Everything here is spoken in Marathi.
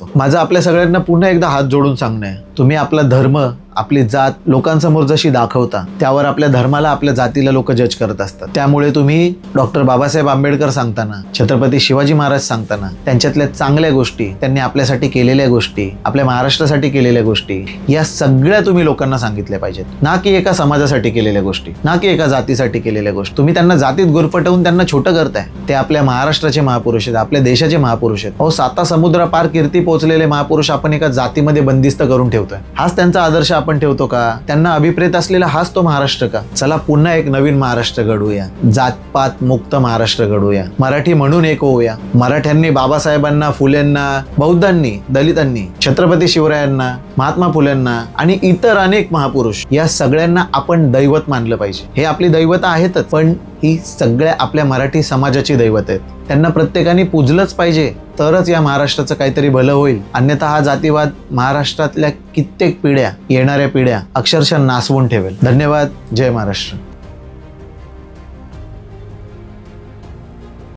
असतो. माझं आपल्या सगळ्यांना पुन्हा एकदा हात जोडून सांगणं आहे, तुम्ही आपला धर्म, आपली जात लोकांसमोर जशी दाखवता त्यावर आपल्या धर्माला, आपल्या जातीला लोक जज करत असतात. त्यामुळे तुम्ही डॉक्टर बाबासाहेब आंबेडकर सांगताना, छत्रपती शिवाजी महाराज सांगताना त्यांच्यातल्या चांगल्या गोष्टी, त्यांनी आपल्यासाठी केलेल्या गोष्टी, आपल्या महाराष्ट्रासाठी केलेल्या गोष्टी, या सगळ्या तुम्ही लोकांना सांगितल्या पाहिजेत. ना की एका समाजासाठी केलेल्या गोष्टी, ना की एका जातीसाठी केलेल्या गोष्टी. तुम्ही त्यांना जातीत गुरफटवून त्यांना छोटं करताय. ते आपल्या महाराष्ट्राचे महापुरुष आहेत, आपल्या देशाचे महापुरुष आहेत. अहो, 7 समुद्र पार कीर्ती पोहोचलेले महापुरुष आपण एका जातीमध्ये बंदिस्त करून ठेवतोय. हाच त्यांचा आदर्श आपण ठेवतो का? त्यांना अभिप्रेत असलेला हाच तो महाराष्ट्र का? चला पुन्हा एक नवीन महाराष्ट्र घडवूया, जातपात मुक्त महाराष्ट्र घडवूया, मराठी म्हणून एक होऊया. मराठ्यांनी बाबासाहेबांना, फुलेंना, बौद्धांनी, दलितांनी, छत्रपती शिवरायांना, महात्मा फुलेंना आणि इतर अनेक महापुरुष, या सगळ्यांना आपण दैवत मानलं पाहिजे. हे आपली दैवत आहेतच, पण ही सगळ्या आपल्या मराठी समाजाची दैवत आहेत. त्यांना प्रत्येकाने पूजलंच पाहिजे, तरच या महाराष्ट्राचं काहीतरी भलं होईल. अन्यथा हा जातीवाद महाराष्ट्रातल्या कित्येक पिढ्या, येणाऱ्या पिढ्या अक्षरशः नासवून ठेवेल. धन्यवाद. जय महाराष्ट्र.